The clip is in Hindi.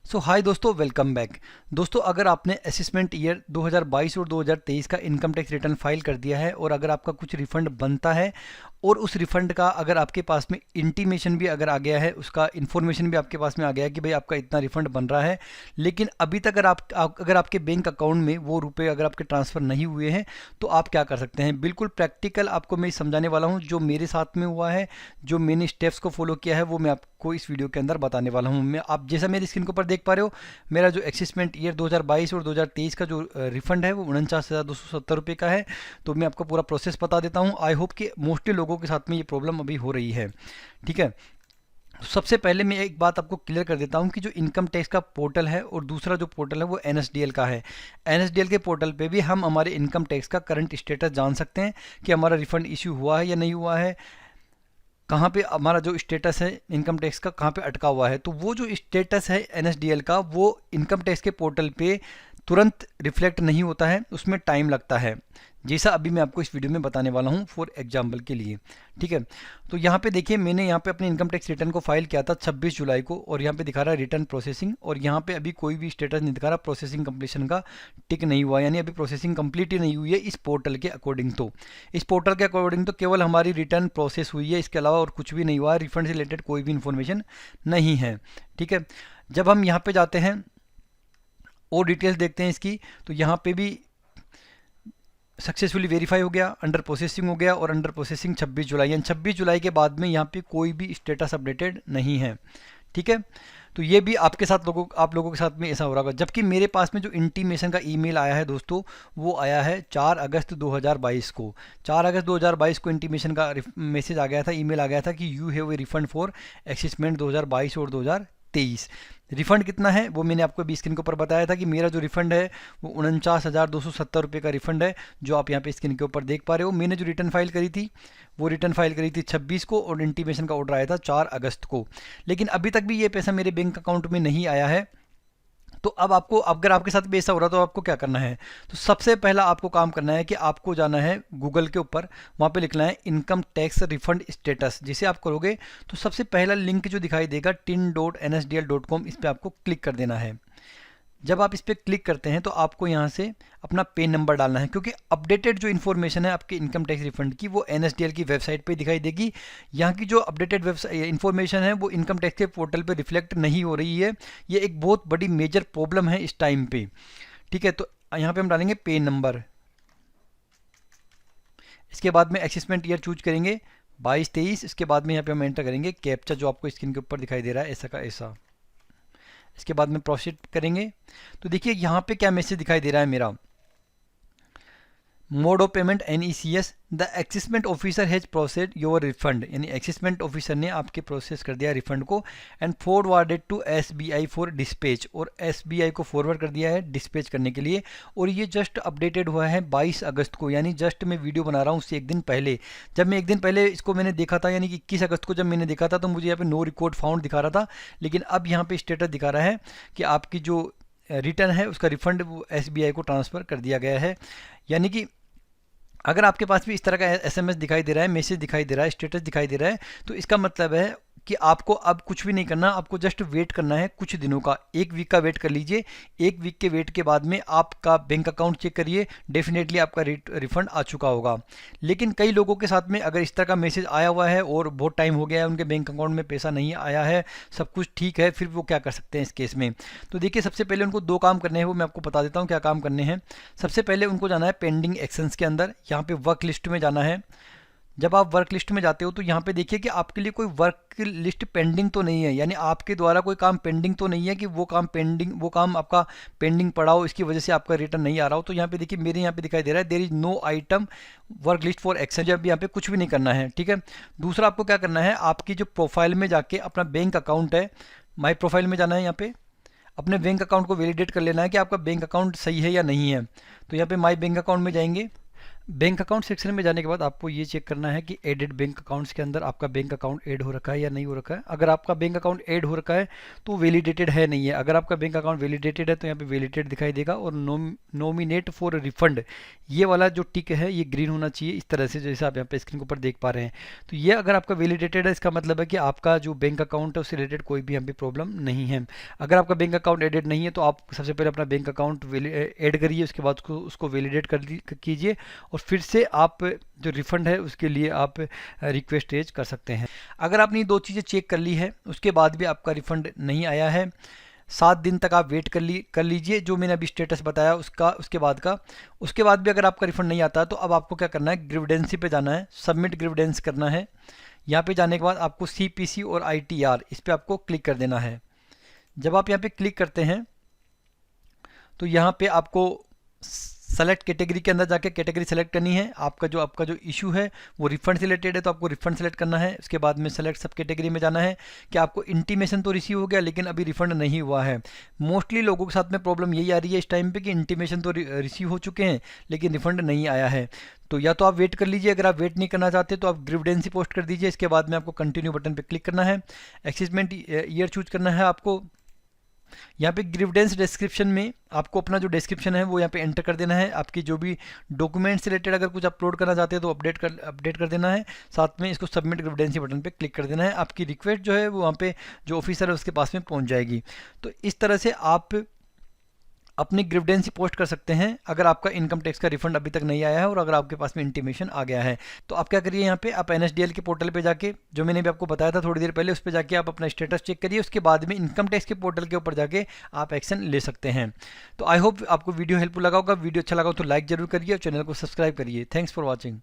हाय दोस्तों, वेलकम बैक। दोस्तों, अगर आपने असेसमेंट ईयर 2022 और 2023 का इनकम टैक्स रिटर्न फाइल कर दिया है और अगर आपका कुछ रिफंड बनता है और उस रिफंड का अगर आपके पास में इंटीमेशन भी अगर आ गया है, उसका इन्फॉर्मेशन भी आपके पास में आ गया है कि भाई आपका इतना रिफंड बन रहा है, लेकिन अभी तक अगर आपके बैंक अकाउंट में वो रुपए अगर आपके ट्रांसफ़र नहीं हुए हैं, तो आप क्या कर सकते हैं। बिल्कुल प्रैक्टिकल आपको मैं समझाने वाला हूँ, जो मेरे साथ में हुआ है, जो मैंने स्टेप्स को फॉलो किया है, वो मैं आपको इस वीडियो के अंदर बताने वाला हूँ। मैं आप जैसा मेरी स्क्रीन के ऊपर देख पा रहे हो, मेरा जो असेसमेंट ईयर 2022 और 2023 का जो रिफंड है वो 49,270 रुपये का है। तो मैं आपको पूरा प्रोसेस बता देता हूँ। आई होप कि मोस्टली लोगों के साथ में ये प्रॉब्लम अभी हो रही है। ठीक है, तो सबसे पहले मैं एक बात आपको क्लियर कर देता हूँ कि जो इनकम टैक्स का पोर्टल है और दूसरा जो पोर्टल है वो एनएसडीएल का है। एनएसडीएल के पोर्टल पे भी हम हमारे इनकम टैक्स का करंट स्टेटस जान सकते हैं कि हमारा रिफंड इश्यू हुआ है या नहीं हुआ है, कहाँ पे हमारा जो स्टेटस है इनकम टैक्स का कहाँ पे अटका हुआ है। तो वो जो स्टेटस है एनएसडीएल का, वो इनकम टैक्स के पोर्टल पे तुरंत रिफ्लेक्ट नहीं होता है, उसमें टाइम लगता है, जैसा अभी मैं आपको इस वीडियो में बताने वाला हूँ फॉर एग्जाम्पल के लिए। ठीक है, तो यहाँ पे देखिए, मैंने यहाँ पे अपने इनकम टैक्स रिटर्न को फाइल किया था 26 जुलाई को और यहाँ पे दिखा रहा है रिटर्न प्रोसेसिंग, और यहाँ पे अभी कोई भी स्टेटस नहीं दिखा रहा, प्रोसेसिंग कंप्लीशन का टिक नहीं हुआ, यानी अभी प्रोसेसिंग कंप्लीट ही नहीं हुई है इस पोर्टल के अकॉर्डिंग। तो इस पोर्टल के अकॉर्डिंग तो केवल हमारी रिटर्न प्रोसेस हुई है, इसके अलावा और कुछ भी नहीं हुआ है, रिफंड से रिलेटेड कोई भी इन्फॉर्मेशन नहीं है। ठीक है, जब हम यहाँ पे जाते हैं और डिटेल्स देखते हैं इसकी, तो यहाँ पे भी सक्सेसफुली वेरीफाई हो गया, अंडर प्रोसेसिंग हो गया, और अंडर प्रोसेसिंग 26 जुलाई, यानी 26 जुलाई के बाद में यहाँ पे कोई भी स्टेटस अपडेटेड नहीं है। ठीक है, तो ये भी आप लोगों के साथ में ऐसा हो रहा होगा। जबकि मेरे पास में जो इंटीमेशन का ईमेल आया है दोस्तों, वो आया है 4 अगस्त 2022 को। 4 अगस्त 2022 को इंटीमेशन का मैसेज आ गया था, ईमेल आ गया था कि you have a refund for assessment 2022 और 2023। रिफंड कितना है वो मैंने आपको अभी स्क्रीन के ऊपर बताया था कि मेरा जो रिफंड है वो 49,270 रुपये का रिफंड है, जो आप यहाँ पे स्क्रीन के ऊपर देख पा रहे हो। मैंने जो रिटर्न फाइल करी थी वो रिटर्न फाइल करी थी 26 को और इंटीमेशन का ऑर्डर आया था 4 अगस्त को, लेकिन अभी तक भी ये पैसा मेरे बैंक अकाउंट में नहीं आया है। तो अब आपको, अगर आपके साथ भी ऐसा हो रहा तो आपको क्या करना है, तो सबसे पहला आपको काम करना है कि आपको जाना है गूगल के ऊपर, वहाँ पे लिखना है इनकम टैक्स रिफंड स्टेटस। जिसे आप करोगे तो सबसे पहला लिंक जो दिखाई देगा tin.nsdl.com, इस पर आपको क्लिक कर देना है। जब आप इस पर क्लिक करते हैं तो आपको यहाँ से अपना पेन नंबर डालना है, क्योंकि अपडेटेड जो इन्फॉर्मेशन है आपके इनकम टैक्स रिफंड की वो एनएसडीएल की वेबसाइट पे दिखाई देगी। यहाँ की जो अपडेटेड वेबसाइट इन्फॉर्मेशन है वो इनकम टैक्स के पोर्टल पे रिफ्लेक्ट नहीं हो रही है। ये एक बहुत बड़ी मेजर प्रॉब्लम है इस टाइम पे। ठीक है, तो यहाँ पे हम डालेंगे पेन नंबर, इसके बाद में असेसमेंट ईयर चूज करेंगे 22-23, इसके बाद में यहाँ पे हम एंटर करेंगे कैप्चा जो आपको स्क्रीन के ऊपर दिखाई दे रहा है ऐसा का ऐसा। इसके बाद में प्रोसीड करेंगे तो देखिए यहाँ पे क्या मैसेज दिखाई दे रहा है मेरा, mode of payment NECS, the assessment officer has processed your refund, यानी असेसमेंट ऑफिसर ने आपके प्रोसेस कर दिया रिफंड को, and forwarded to SBI for dispatch, और SBI को फॉरवर्ड कर दिया है डिस्पैच करने के लिए। और ये जस्ट अपडेटेड हुआ है 22 अगस्त को, यानी जस्ट मैं वीडियो बना रहा हूँ उससे एक दिन पहले। जब मैं एक दिन पहले इसको मैंने देखा था, यानी कि 21 अगस्त को जब मैंने देखा था, तो मुझे यहाँ पे नो रिकॉर्ड फाउंड दिखा रहा था, लेकिन अब यहाँ पे स्टेटस दिखा रहा है कि आपकी जो रिटर्न है उसका रिफंड वो SBI को ट्रांसफ़र कर दिया गया है। यानी कि अगर आपके पास भी इस तरह का SMS दिखाई दे रहा है, मैसेज दिखाई दे रहा है, स्टेटस दिखाई दे रहा है, तो इसका मतलब है कि आपको अब कुछ भी नहीं करना, आपको जस्ट वेट करना है कुछ दिनों का, 1 वीक का वेट कर लीजिए। 1 वीक के वेट के बाद में आपका बैंक अकाउंट चेक करिए, डेफिनेटली आपका रिफंड आ चुका होगा। लेकिन कई लोगों के साथ में अगर इस तरह का मैसेज आया हुआ है और बहुत टाइम हो गया है, उनके बैंक अकाउंट में पैसा नहीं आया है, सब कुछ ठीक है, फिर वो क्या कर सकते हैं इस केस में। तो देखिए, सबसे पहले उनको 2 काम करने हैं, वो मैं आपको बता देता हूँ क्या काम करने हैं। सबसे पहले उनको जाना है पेंडिंग एक्शंस के अंदर, यहाँ पे वर्क लिस्ट में जाना है। जब आप वर्क लिस्ट में जाते हो तो यहाँ पे देखिए कि आपके लिए कोई वर्क लिस्ट पेंडिंग तो नहीं है, यानी आपके द्वारा कोई काम पेंडिंग तो नहीं है कि वो काम आपका पेंडिंग पड़ा हो, इसकी वजह से आपका रिटर्न नहीं आ रहा हो। तो यहाँ पे देखिए, मेरे यहाँ पे दिखाई दे रहा है there is no item work list for action, जब यहाँ पे कुछ भी नहीं करना है। ठीक है, दूसरा आपको क्या करना है, आपकी जो प्रोफाइल में जाके अपना बैंक अकाउंट है, माई प्रोफाइल में जाना है, यहाँ पे अपने बैंक अकाउंट को वैलिडेट कर लेना है कि आपका बैंक अकाउंट सही है या नहीं है। तो यहाँ पे माई बैंक अकाउंट में जाएंगे, बैंक अकाउंट सेक्शन में जाने के बाद आपको ये चेक करना है कि एडेड बैंक अकाउंट्स के अंदर आपका बैंक अकाउंट ऐड हो रखा है या नहीं हो रखा है। अगर आपका बैंक अकाउंट ऐड हो रखा है तो वैलिडेटेड है नहीं है। अगर आपका बैंक अकाउंट वैलिडेटेड है तो यहाँ पे वैलिडेटेड दिखाई देगा, और नॉमिनेट फॉर रिफंड ये वाला जो टिक है ये ग्रीन होना चाहिए, इस तरह से जैसे आप यहाँ पे स्क्रीन के ऊपर देख पा रहे हैं। तो ये अगर आपका वैलिडेटेड है इसका मतलब है कि आपका जो बैंक अकाउंट है उससे रिलेटेड कोई भी यहाँ पे प्रॉब्लम नहीं है। अगर आपका बैंक अकाउंट एडेड नहीं है तो आप सबसे पहले अपना बैंक अकाउंट ऐड करिए, उसके बाद उसको वैलिडेट कीजिए, और फिर से आप जो रिफ़ंड है उसके लिए आप रिक्वेस्ट रेज कर सकते हैं। अगर आपने ये दो चीज़ें चेक कर ली है उसके बाद भी आपका रिफ़ंड नहीं आया है, 7 दिन तक आप वेट कर लीजिए, जो मैंने अभी स्टेटस बताया उसके बाद भी अगर आपका रिफ़ंड नहीं आता तो अब आपको क्या करना है, ग्रीवेंसी पे जाना है, सबमिट ग्रीवेंस करना है। यहाँ पे जाने के बाद आपको CPC और ITR इस पर आपको क्लिक कर देना है। जब आप यहाँ पे क्लिक करते हैं तो यहाँ पे आपको सेलेक्ट कैटेगरी के अंदर जाके कैटेगरी सेलेक्ट करनी है। आपका जो इशू है वो रिफंड से रिलेटेड है तो आपको रिफंड सेलेक्ट करना है। उसके बाद में सेलेक्ट सब कैटेगरी में जाना है कि आपको इंटीमेशन तो रिसीव हो गया लेकिन अभी रिफंड नहीं हुआ है। मोस्टली लोगों के साथ में प्रॉब्लम यही आ रही है इस टाइम पे कि इंटीमेशन तो रिसीव हो चुके हैं लेकिन रिफंड नहीं आया है। तो या तो आप वेट कर लीजिए, अगर आप वेट नहीं करना चाहते तो आप ग्रीवेंसी पोस्ट कर दीजिए। इसके बाद में आपको कंटिन्यू बटन पर क्लिक करना है, असेसमेंट ईयर चूज करना है आपको। यहाँ पे ग्रीवेंस डिस्क्रिप्शन में आपको अपना जो डिस्क्रिप्शन है वो यहाँ पे एंटर कर देना है। आपकी जो भी डॉक्यूमेंट से रिलेटेड अगर कुछ अपलोड करना चाहते हैं तो अपडेट कर देना है। साथ में इसको सबमिट ग्रीवेंसी बटन पे क्लिक कर देना है। आपकी रिक्वेस्ट जो है वो वहाँ पे जो ऑफिसर है उसके पास में पहुँच जाएगी। तो इस तरह से आप अपनी ग्रीवेंसी पोस्ट कर सकते हैं अगर आपका इनकम टैक्स का रिफंड अभी तक नहीं आया है और अगर आपके पास में इंटीमेशन आ गया है। तो आप क्या करिए, यहाँ पे आप NSDL के पोर्टल पे जाके, जो मैंने भी आपको बताया था थोड़ी देर पहले, उस पर जाके आप अपना स्टेटस चेक करिए। उसके बाद में इनकम टैक्स के पोर्टल के ऊपर जाके आप एक्शन ले सकते हैं। तो आई होप आपको वीडियो हेल्पफुल लगा होगा। वीडियो अच्छा लगा हो तो लाइक जरूर करिए और चैनल को सब्सक्राइब करिए। Thanks for watching.